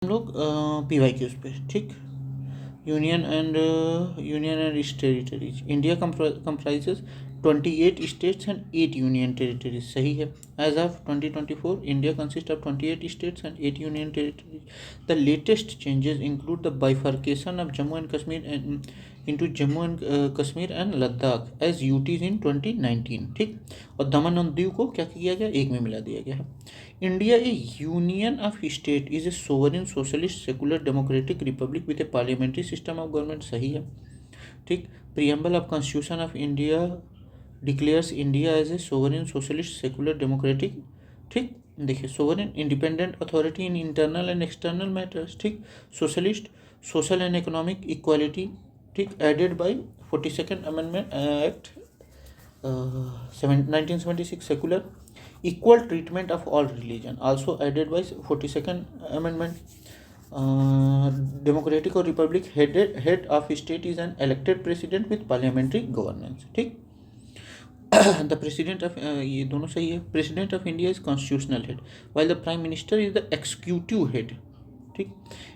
हम लोग पीवाई के उस पर, ठीक। Union and it's territories. India comprises 28 states and 8 union territories। सही है। As of 2024, India consists of 28 states and 8 union territories। The latest changes include the bifurcation of Jammu and Kashmir into Jammu and Kashmir and Ladakh as UTs in 2019, ठीक। और दमन और दीव को क्या किया गया, एक में मिला दिया गया है। India a union of state is a sovereign socialist secular democratic republic with a parliamentary system of government. सही है, ठीक। Preamble of constitution of India declares India as a sovereign socialist secular democratic, ठीक। देखिए, sovereign independent authority in internal and external matters, ठीक। Socialist, social and economic equality, ठीक। Added by 42nd amendment act 1976। Secular, equal treatment of all religion also added by 42nd amendment। democratic or republic head of state is an elected president with parliamentary governance, ठीक। the president of ये दोनों सही है। president of India is constitutional head while the prime minister is the executive head, ठीक।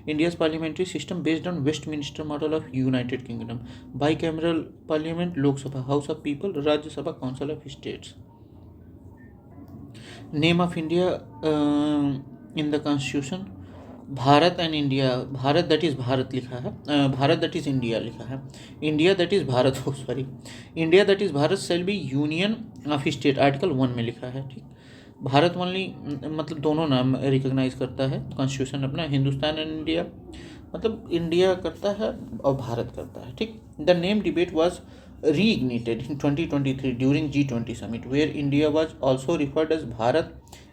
India's parliamentary system based on Westminster model of United Kingdom। bicameral parliament, Lok Sabha House of People, Rajya Sabha Council of States। Name of India in the constitution, Bharat and India. Bharat that is Bharat लिखा है, Bharat that is India लिखा है। India that is Bharat हो, sorry, India that is Bharat shall be union of state, article 1 में लिखा है, ठीक। Bharat only मतलब दोनों नाम रिकॉग्नाइज करता है कॉन्स्टिट्यूशन अपना, हिंदुस्तान एंड इंडिया मतलब इंडिया करता है और भारत करता है, ठीक। The name debate was reignited in 2023 during G20 summit where India was also referred as Bharat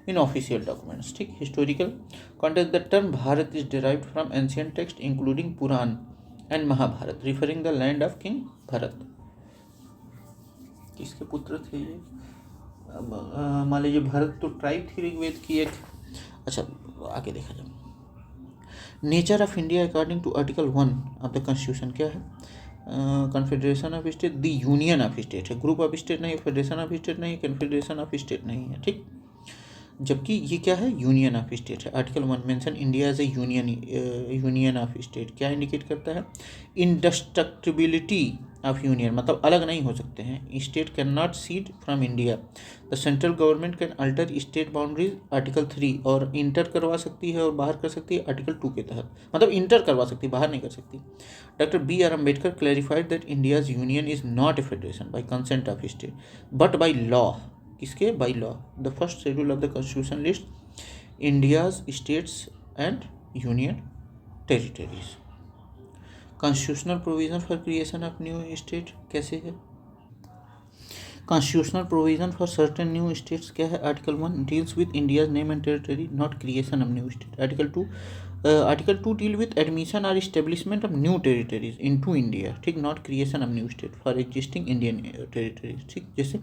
in official documents, ठीक। historical context, the term Bharat is derived from ancient text including Puran and Mahabharat referring the land of King Bharat। किसके पुत्र थे ये? मान लीजिए भरत तो tribe थी ऋग्वेद की एक। अच्छा, आगे देखा जाए। Nature of India according to article 1 of the constitution क्या है? Confederation of state, the union of state है, ग्रुप ऑफ स्टेट नहीं, फेडरेशन ऑफ स्टेट नहीं, कन्फेडरेशन ऑफ स्टेट नहीं है, ठीक। जबकि ये क्या है, यूनियन ऑफ स्टेट है। Article 1 mention India as a union of state, क्या इंडिकेट करता है? इंडस्ट्रक्टिबिलिटी ऑफ यूनियन, मतलब अलग नहीं हो सकते हैं। State can not seed from India, the central government can alter state boundaries, article 3। और इंटर करवा सकती है और बाहर कर सकती है आर्टिकल 2 के तहत, मतलब इंटर करवा सकती है, बाहर नहीं कर सकती। Doctor B R Ambedkar clarified that India's union is not a federation by consent of state but by law, किसके? By law. The first schedule of the constitution list India's states and union territories. Constitutional provision for creation of new state कैसे है? Constitutional provision for certain new states क्या है? Article 1 deals with India's name and territory, not creation of new state. Article 2 deal with admission और establishment of new territories into India, ठीक, not creation of new state for existing Indian territories, ठीक। जैसे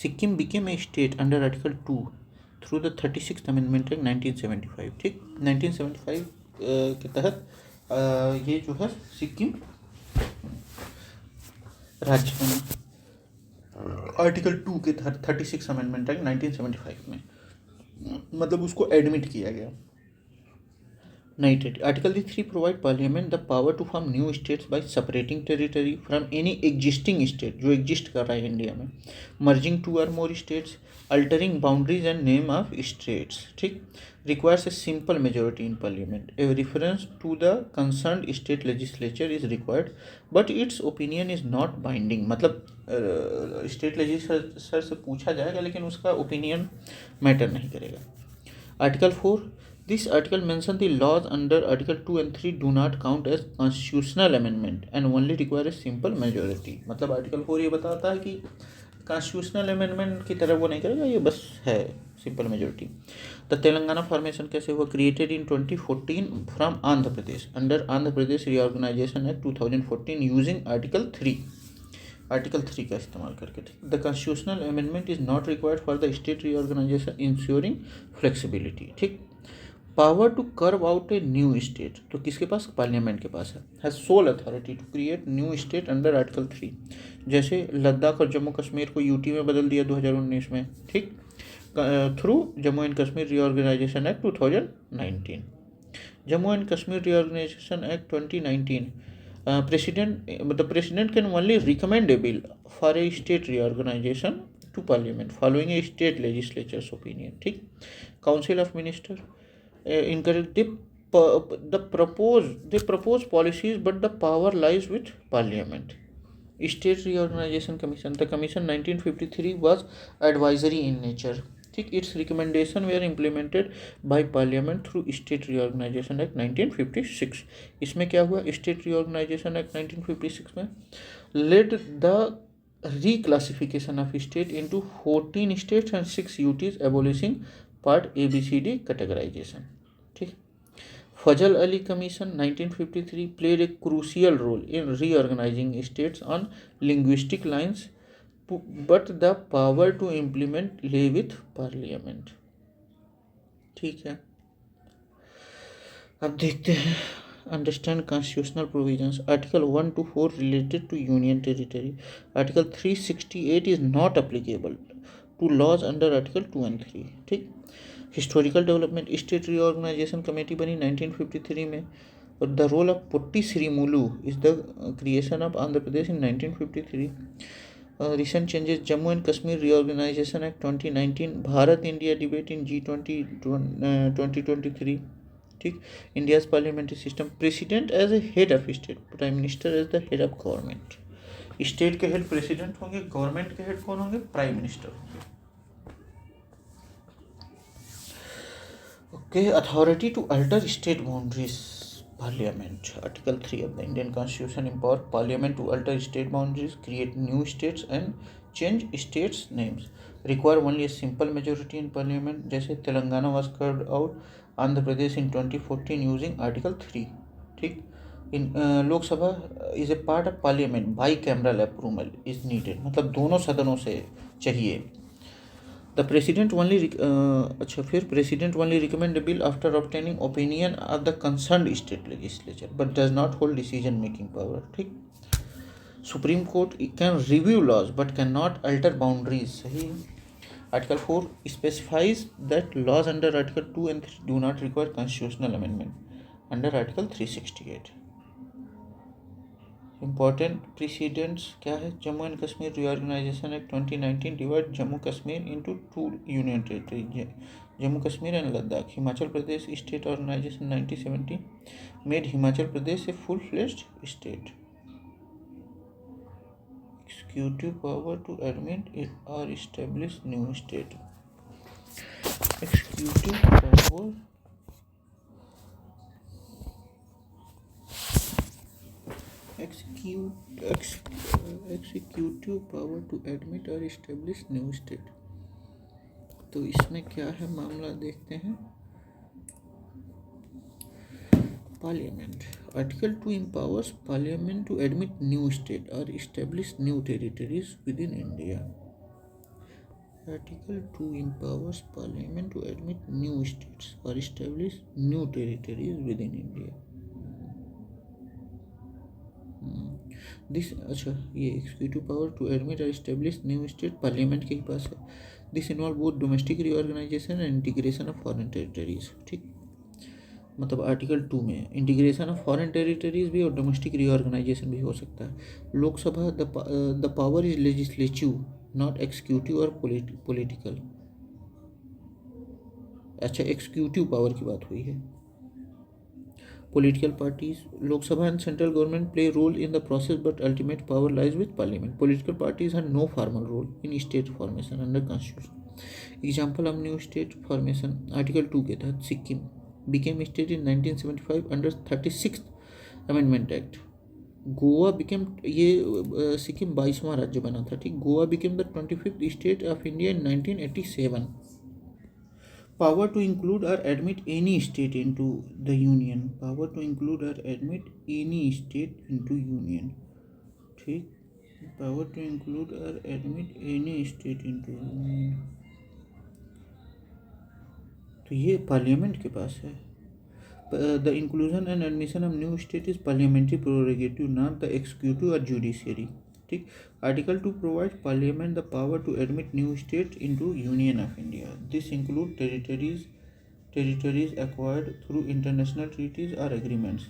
Sikkim became a state under article 2 through the 36th amendment act 1975, ठीक। 1975 के तहत ये जो है सिक्किम राज्य बना आर्टिकल 2 के तहत 36 अमेंडमेंट एक्ट 1975 में, मतलब उसको एडमिट किया गया। नई territory. Article 3 provide parliament the power to form new states by separating territory from any existing state, जो एग्जिस्ट कर रहा है इंडिया में, मर्जिंग 2 और more states, altering boundaries and name of states, ठीक। Requires a simple majority in parliament, a reference to the concerned state legislature is required but its opinion is not binding, मतलब state legislature से पूछा जाएगा लेकिन उसका opinion matter नहीं करेगा। Article 4, this article mentions the laws under article 2 and 3 do not count as constitutional amendment and only require a simple majority, मतलब article 4 ये बताता है कि कॉन्स्टिट्यूशनल अमेंडमेंट की तरह वो नहीं करेगा, ये बस है simple majority. The Telangana formation कैसे हुआ? Created in 2014 from Andhra Pradesh under Andhra Pradesh reorganisation act 2014 using article 3 का इस्तेमाल करके, ठीक। The constitutional amendment is not required for the state reorganisation ensuring flexibility, ठीक। Power to carve out a new state, तो किसके पास? पार्लियामेंट के पास है sole authority to create new state under article 3, जैसे लद्दाख और जम्मू कश्मीर को यूटी में बदल दिया 2019 में, ठीक, through Jammu and Kashmir reorganisation act 2019। Jammu and Kashmir reorganisation act 2019, the president can only recommend a bill for a state reorganization to parliament following a state legislature's opinion. ठीक, council of minister encourage they propose policies, but the power lies with parliament. State reorganization commission, the commission 1953 was advisory in nature. ठीक, its recommendation were implemented by parliament through state reorganisation act 1956. इसमें क्या हुआ? State reorganisation act 1956 में led the reclassification of state into 14 states and 6 UTs, abolishing part ABCD categorization. ठीक, Fazal Ali Commission 1953 played a crucial role in reorganizing states on linguistic lines, but the power to implement lay with parliament. ठीक है, अब देखते हैं understand constitutional provisions. Article 1 to 4 related to union territory. Article 368 is not applicable to laws under article 2 and 3. ठीक, historical development. State reorganisation committee बनी 1953 में. और the role of Potti Sriramulu is the creation of Andhra Pradesh in 1953. Recent changes. Jammu and Kashmir reorganisation act 2019. Bharat India debate in G20 2023. ठीक, India's parliamentary system. President as a head of state, prime minister as the head of government. State के head president होंगे, government के head कौन होंगे? Prime minister होंगे. Okay, authority to alter state boundaries. Parliament. Article 3 of the Indian Constitution empower Parliament to alter state boundaries, create new states and change states names. Require only a simple majority in Parliament. जैसे Telangana was carved out Andhra Pradesh in 2014 using Article 3. ठीक, in Lok Sabha is a part of parliament. Bicameral approval is needed, मतलब दोनों सदनों से चाहिए. The president only अच्छा, फिर president only recommend bill after obtaining opinion of the concerned state legislature but does not hold decision making power. ठीक, supreme court can review laws but can not alter boundaries. सही. Article 4 specifies that laws under article 2 and 3 do not require constitutional amendment under article 368. Important precedents क्या है? Jammu and Kashmir reorganisation act 2019 divide Jammu Kashmir into 2 union territory, Jammu Kashmir and Ladakh. Himachal Pradesh state organisation 1970 made Himachal Pradesh a full fledged state. Executive power to admit और establish new state. Executive power executive power to admit or establish new state. तो इसमें क्या है मामला देखते हैं. Parliament. Article 2 empowers parliament to admit new state or establish new territories within India. Article 2 empowers parliament to admit new states or establish new territories within India. This, अच्छा, ये executive power to admit और establish new state parliament के ही पास है. This involve both domestic reorganisation and integration of foreign territories. ठीक, मतलब article 2 में इंटीग्रेशन ऑफ फॉरेन टेरिटरीज भी और डोमेस्टिक रीऑर्गेनाइजेशन भी हो सकता है. Lok Sabha the power is legislative not executive और पॉलिटिकल. अच्छा, एक्सिक्यूटिव पावर की बात हुई है. Political parties, Lok Sabha and central government play a role in the process, but ultimate power lies with parliament. Political parties have no formal role in state formation under constitution. Example of new state formation. Article 2 के तहत Sikkim became state in 1975 under 36th Amendment Act. Goa became, ये सिक्किम 22वां राज्य बना था. ठीक, Goa became the 25th state of India in 1987. Power to include or admit any state into the union. Power to include or admit any state into union. ठीक, power to include और admit any state into union. तो ये parliament के पास है. The inclusion and admission of new state is parliamentary prerogative, not the executive और judiciary. ठीक, article 2 provide parliament the power to admit new state into union of India. This include territories territories acquired through international treaties और agreements,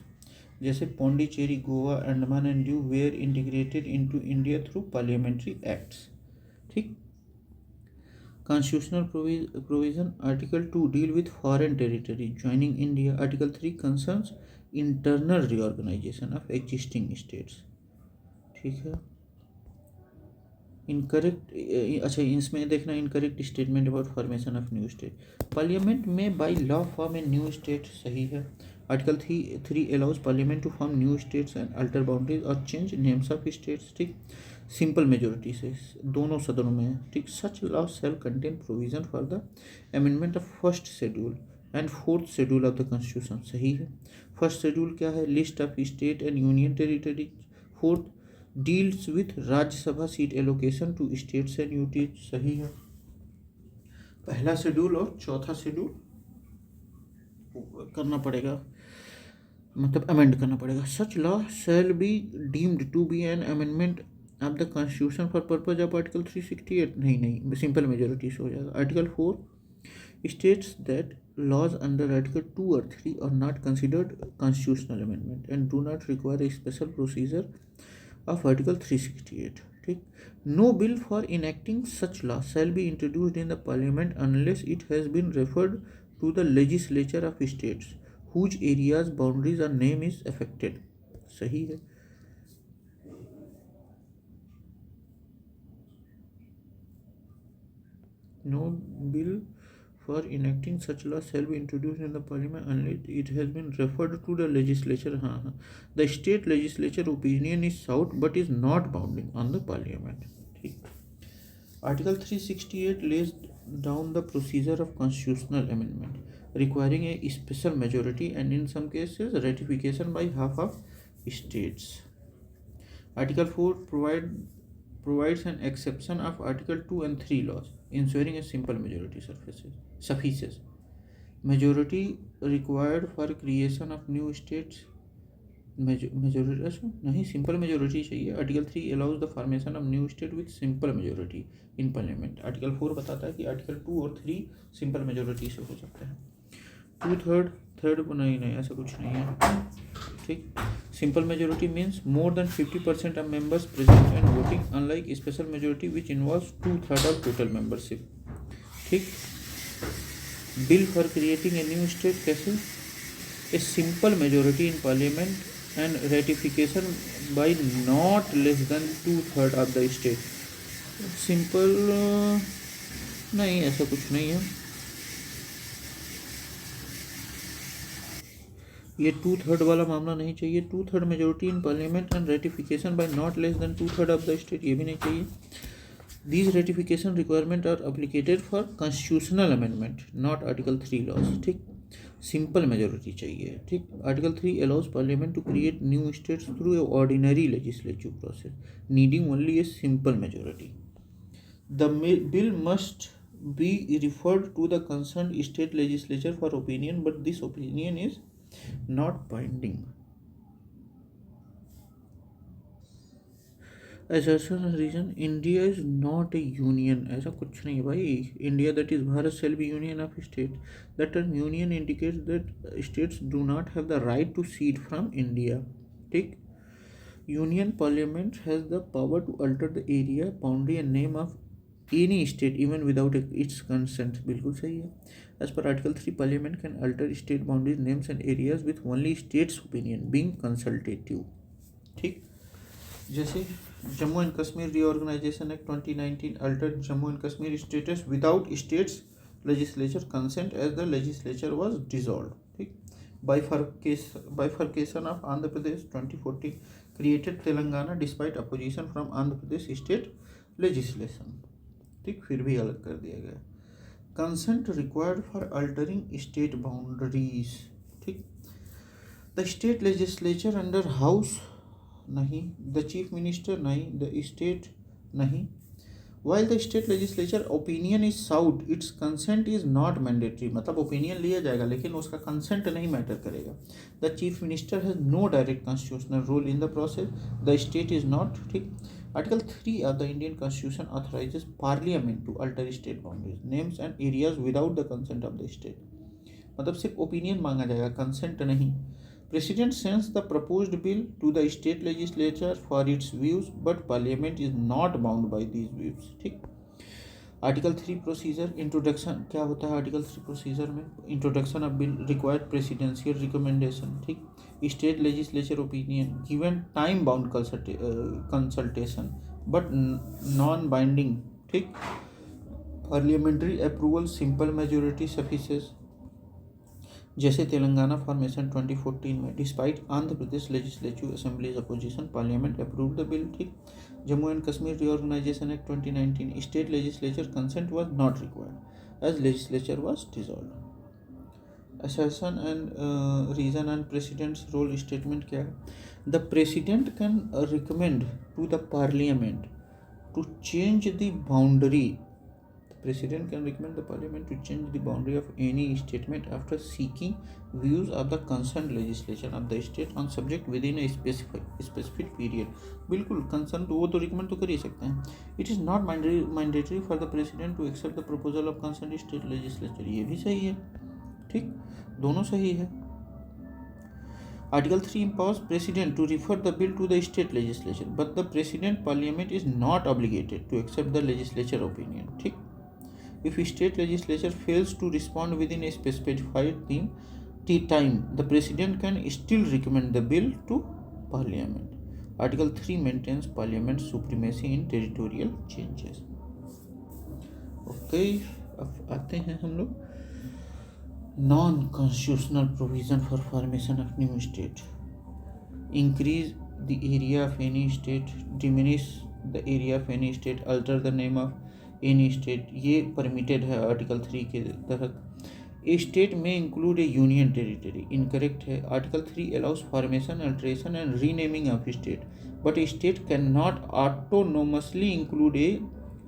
जैसे Pondicherry, Goa, Andaman and Diu were integrated into India through parliamentary acts. ठीक। Constitutional provision Article 2 deal with foreign territory joining India. Article 3 concerns internal reorganization of existing states। ठीक है। Incorrect, अच्छा इसमें देखना incorrect statement about formation of new state. Parliament में by law form a new state, सही है। Article 3 allows parliament to form new states and alter boundaries और change names of states. ठीक, सिंपल मेजोरिटी से दोनों सदनों में है। ठीक, such law shall contain provision for the amendment of first schedule and fourth schedule of the constitution, सही है। फर्स्ट शेड्यूल क्या है? List of state and union territory. Fourth deals with Rajya Sabha seat allocation to states and UTs, सही है। पहला schedule और चौथा schedule करना पड़ेगा, मतलब अमेंड करना पड़ेगा। Such law shall be deemed to be an amendment of the constitution for purpose of article 368, नहीं सिंपल मेजोरिटी से हो जाएगा। Article 4 states that laws under Article 2 or 3 are not considered constitutional amendment and do not require a special procedure of Article 368। ठीक, no bill for enacting such law shall be introduced in the Parliament unless it has been referred to the legislature of states whose areas, boundaries or name is affected, सही है। No bill for enacting such law shall be introduced in the parliament unless it has been referred to the legislature। हाँ, the state legislature opinion is sought but is not binding on the parliament। ठीक, article 368 lays down the procedure of constitutional amendment requiring a special majority and in some cases ratification by half of states। article 4 provides an exception of article 2 and 3 laws ensuring a simple majority suffices। majority required for creation of new states, majority नहीं, simple majority चाहिए। article 3 allows the formation of new state with simple majority in parliament। article 4 बताता है कि article 2 और 3 simple majority से हो सकते हैं। 2/3 नहीं ऐसा कुछ नहीं है। ठीक, simple majority means more than 50% of members present and voting unlike special majority which involves 2/3 of total membership। ठीक, bill for creating a new state कैसे? a simple majority in parliament and ratification by not less than 2/3 of the state। simple नहीं, ऐसा कुछ नहीं है। ये 2/3 वाला मामला नहीं चाहिए। 2/3 majority in parliament and ratification by not less than 2/3 of the state, ये भी नहीं चाहिए। These ratification requirement are applicable for constitutional amendment not article 3 laws. ठीक, सिंपल मेजोरिटी चाहिए। ठीक, article 3 allows parliament to create new states through a ordinary legislative process needing only a simple majority. The bill must be referred to the concerned state legislature for opinion but this opinion is not binding। assertion reason India is not a union, ऐसा कुछ नहीं है भाई। India that is Bharat shall be union of state। the term union indicates that states do not have the right to cede from India। ठीक, union parliament has the power to alter the area, boundary and name of any state even without its consent। बिल्कुल सही है। as per article 3 parliament can alter state boundaries, names and areas with only state's opinion being consultative। ठीक, जैसे Jammu and Kashmir reorganisation act 2019 altered Jammu and Kashmir status without states legislature consent as the legislature was dissolved। ठीक, bifurcation of Andhra Pradesh 2014 created Telangana despite opposition from Andhra Pradesh state legislation। ठीक, फिर भी अलग कर दिया गया। Consent required for altering state boundaries. ठीक, the state legislature under house नहीं, द चीफ मिनिस्टर नहीं, द स्टेट नहीं। While the state legislature opinion is sought its consent is not mandatory, मतलब ओपिनियन लिया जाएगा लेकिन उसका कंसेंट नहीं मैटर करेगा। The chief minister has no direct constitutional role in the process, the state is not. ठीक, Article 3 of the Indian Constitution authorizes Parliament to alter state boundaries, names and areas without the consent of the state। मतलब सिर्फ opinion मांगा जाएगा, consent नहीं। President sends the proposed bill to the state legislature for its views but parliament is not bound by these views. ठीक। Article 3 procedure introduction, क्या होता है article 3 procedure में? Introduction of bill required presidential recommendation. ठीक। State legislature opinion given time bound consultation but non binding. ठीक। Parliamentary approval simple majority suffices, जैसे Telangana formation 2014 में despite Andhra Pradesh legislative assemblies opposition parliament approved the bill. ठीक। Jammu and Kashmir reorganisation act 2019 state legislature consent was not required as legislature was dissolved. Assertion and reason and president's role statement क्या है? The president can recommend to the parliament to change the boundary. President can recommend the parliament to change the boundary of any statement after seeking views of the concerned legislation of the state on subject within a specific period। बिल्कुल concern तो वो तो recommend तो कर ही सकते हैं। It is not mandatory for the president to accept the proposal of concern state legislature, ये भी सही है। ठीक, दोनों सही है। Article 3 empowers President to refer the bill to the state legislature, but the President Parliament is not obligated to accept the legislature opinion। ठीक। If state legislature fails to respond within a specified time, the president can still recommend the bill to parliament। Article 3 maintains parliament's supremacy in territorial changes। Okay, अब आते हैं हम लोग non constitutional provision for formation of new state. Increase the area of any state, diminish the area of any state, alter the name of any state, ये permitted है article 3 के तहत। A state में include a union territory, incorrect है। Article 3 allows formation, alteration and renaming of state, but a state can not autonomously include a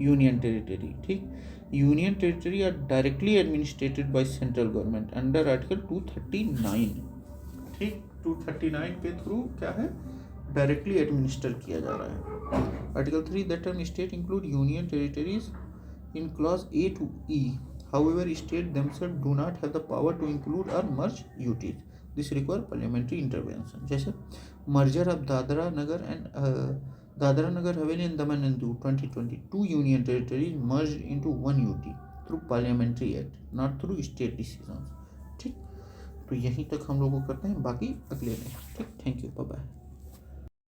union territory. ठीक। Union territory are directly administered by central government under article 239। ठीक, 239 के through क्या है, directly administer किया जा रहा है। Article 3 the term state include union territories in clause A to E, however state themselves do not have the power to include or merge UTs, this require parliamentary intervention। जैसे merger of Dadra Nagar Haveli and Daman and Diu 2020, 2 union territories merged into 1 UT through parliamentary act, not through state decisions। ठीक, तो यहीं तक हम लोगों को करते हैं, बाकी अगले में। ठीक, थैंक यू, बाय बाय।